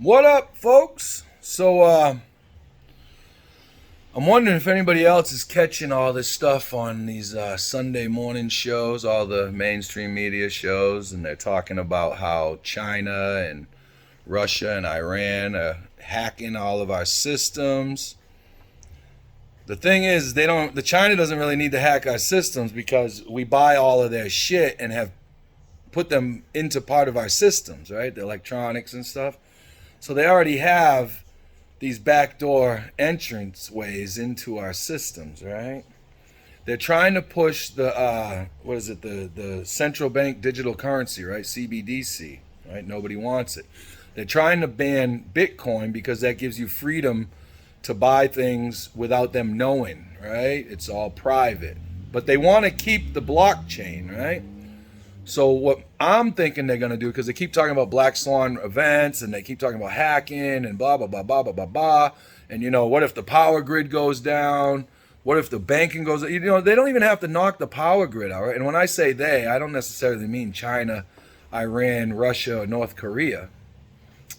What up, folks? I'm wondering if anybody else is catching all this stuff on these Sunday morning shows, all the mainstream media shows, and they're talking about how China and Russia and Iran are hacking all of our systems. The thing is, the China doesn't really need to hack our systems because we buy all of their shit and have put them into part of our systems, right? The electronics and stuff. So they already have these backdoor entrance ways into our systems, right? They're trying to push the central bank digital currency, right? CBDC, right? Nobody wants it. They're trying to ban Bitcoin because that gives you freedom to buy things without them knowing, right? It's all private. But they want to keep the blockchain, right? So what I'm thinking they're going to do, because they keep talking about black swan events and they keep talking about hacking and blah, blah, blah, blah, blah, blah, blah. And, what if the power grid goes down? What if the banking goes down? They don't even have to knock the power grid out, right? And when I say they, I don't necessarily mean China, Iran, Russia, or North Korea.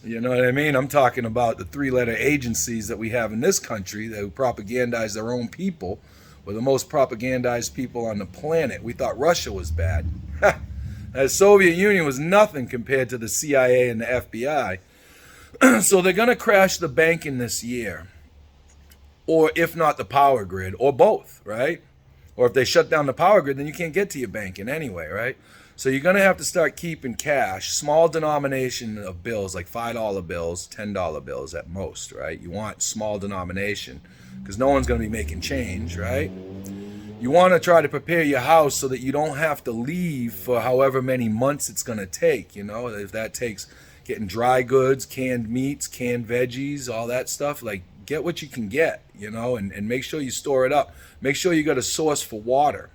You know what I mean? I'm talking about the three-letter agencies that we have in this country that propagandize their own people. We're the most propagandized people on the planet. We thought Russia was bad. The Soviet Union was nothing compared to the CIA and the FBI. So they're going to crash the banking this year. Or if not the power grid, or both, right? Or if they shut down the power grid, then you can't get to your banking anyway, right? So you're going to have to start keeping cash, small denomination of bills, like $5 bills, $10 bills at most, right? You want small denomination because no one's going to be making change, right? You want to try to prepare your house so that you don't have to leave for however many months it's going to take, if that takes getting dry goods, canned meats, canned veggies, all that stuff, like get what you can get, and make sure you store it up. Make sure you got a source for water,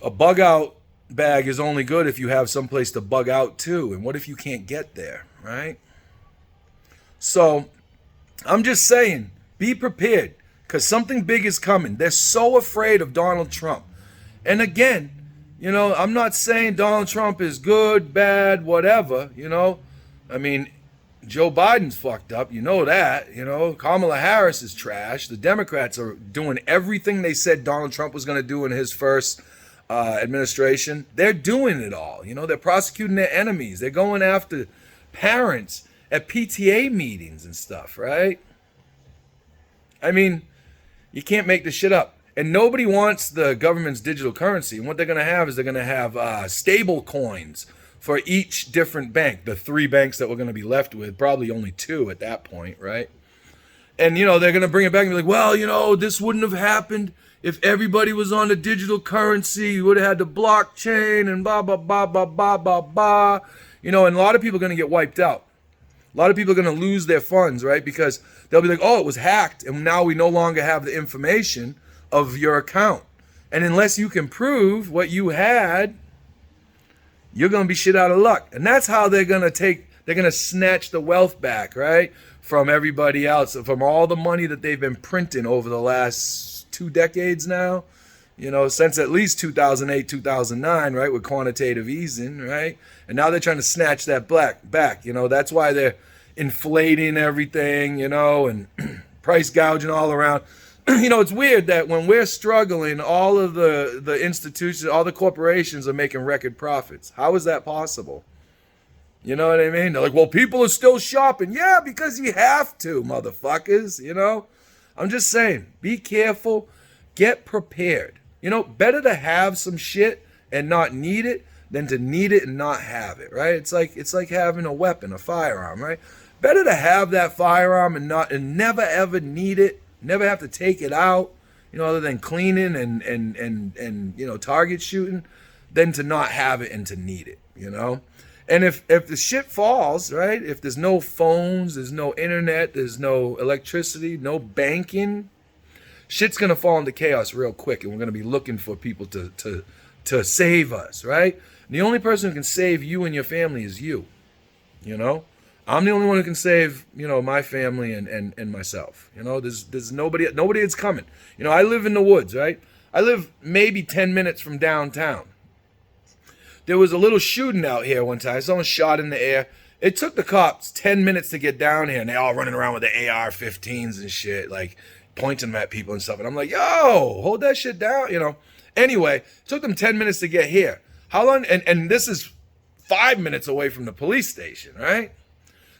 A bug out bag is only good if you have someplace to bug out to. And what if you can't get there, right? So I'm just saying, be prepared. Because something big is coming. They're so afraid of Donald Trump. And again, I'm not saying Donald Trump is good, bad, whatever, I mean, Joe Biden's fucked up. You know that. Kamala Harris is trash. The Democrats are doing everything they said Donald Trump was going to do in his first administration. They're doing it all. They're prosecuting their enemies. They're going after parents at PTA meetings and stuff, right? I mean, you can't make this shit up. And nobody wants the government's digital currency. And what they're going to have is they're going to have stable coins for each different bank. The three banks that we're going to be left with, probably only two at that point, right? And, they're going to bring it back and be like, well, this wouldn't have happened if everybody was on the digital currency. You would have had the blockchain and blah, blah, blah, blah, blah, blah, blah. And a lot of people are going to get wiped out. A lot of people are going to lose their funds, right? Because they'll be like, oh, it was hacked, and now we no longer have the information of your account. And unless you can prove what you had, you're going to be shit out of luck. And that's how they're going to snatch the wealth back, right? From everybody else, from all the money that they've been printing over the last 2 decades now. Since at least 2008, 2009, right, with quantitative easing, right? And now they're trying to snatch that back. That's why they're inflating everything, and price gouging all around. It's weird that when we're struggling, all of the institutions, all the corporations are making record profits. How is that possible? You know what I mean? They're like, well, people are still shopping. Yeah, because you have to, motherfuckers, I'm just saying, be careful, get prepared. Better to have some shit and not need it than to need it and not have it, right? It's like having a weapon, a firearm, right? Better to have that firearm and never ever need it, never have to take it out, other than cleaning and target shooting, than to not have it and to need it, And if the shit falls, right? If there's no phones, there's no internet, there's no electricity, no banking, shit's going to fall into chaos real quick, and we're going to be looking for people to save us, right? And the only person who can save you and your family is you, I'm the only one who can save, my family and myself. There's nobody that's coming. I live in the woods, right? I live maybe 10 minutes from downtown. There was a little shooting out here one time. Someone shot in the air. It took the cops 10 minutes to get down here, and they all running around with the AR-15s and shit, like pointing them at people and stuff. And I'm like, yo, hold that shit down, you know. Anyway, it took them 10 minutes to get here. How long? And this is 5 minutes away from the police station, right?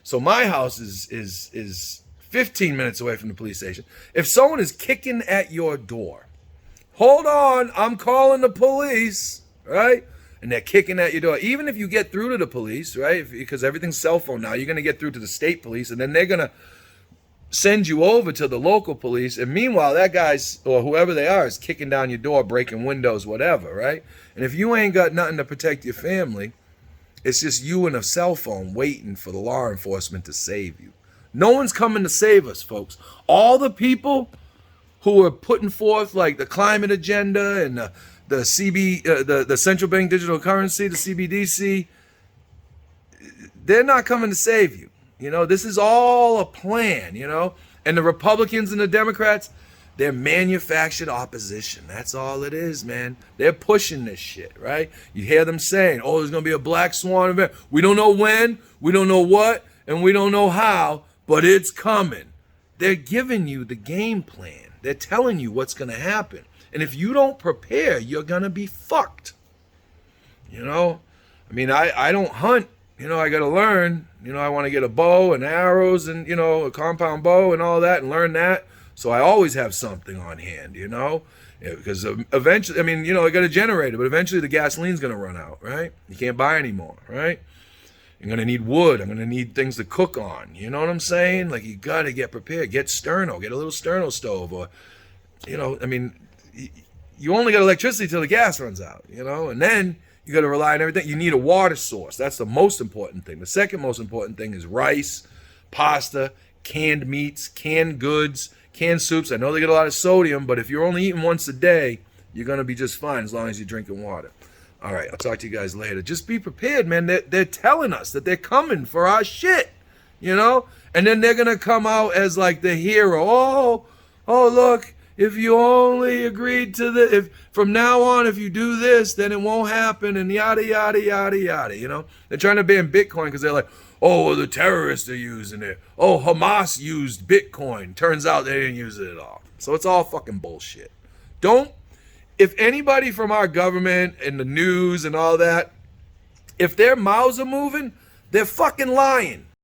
So my house is 15 minutes away from the police station. If someone is kicking at your door, hold on, I'm calling the police, right? And they're kicking at your door. Even if you get through to the police, right? Because everything's cell phone now, you're going to get through to the state police, and then they're going to send you over to the local police. And meanwhile, that guy's, or whoever they are, is kicking down your door, breaking windows, whatever, right? And if you ain't got nothing to protect your family, it's just you and a cell phone waiting for the law enforcement to save you. No one's coming to save us, folks. All the people who are putting forth like the climate agenda and the central bank digital currency, the CBDC, they're not coming to save you. You know, this is all a plan, you know. And the Republicans and the Democrats, they're manufactured opposition. That's all it is, man. They're pushing this shit, right? You hear them saying, oh, there's going to be a black swan event. We don't know when, we don't know what, and we don't know how, but it's coming. They're giving you the game plan. They're telling you what's going to happen. And if you don't prepare, you're going to be fucked. You know? I mean, I don't hunt. You know, I got to learn. You know, I want to get a bow and arrows and, you know, a compound bow and all that and learn that. So I always have something on hand, you know? Yeah, because eventually, I mean, you know, I got a generator, but eventually the gasoline's going to run out, right? You can't buy anymore, right? I'm going to need wood. I'm going to need things to cook on. You know what I'm saying? Like, you got to get prepared. Get sterno. Get a little sterno stove. Or, you know, I mean, you only got electricity till the gas runs out, you know? And then you got to rely on everything. You need a water source. That's the most important thing. The second most important thing is rice, pasta, canned meats, canned goods, canned soups. I know they get a lot of sodium, but if you're only eating once a day, you're going to be just fine as long as you're drinking water. All right, I'll talk to you guys later. Just be prepared, man. They're telling us that they're coming for our shit, you know? And then they're going to come out as like the hero. Oh, look, if you only agreed to the, if from now on, if you do this, then it won't happen, and yada, yada, yada, yada, you know? They're trying to ban Bitcoin because they're like, oh, well, the terrorists are using it. Oh, Hamas used Bitcoin. Turns out they didn't use it at all. So it's all fucking bullshit. If anybody from our government and the news and all that, if their mouths are moving, they're fucking lying.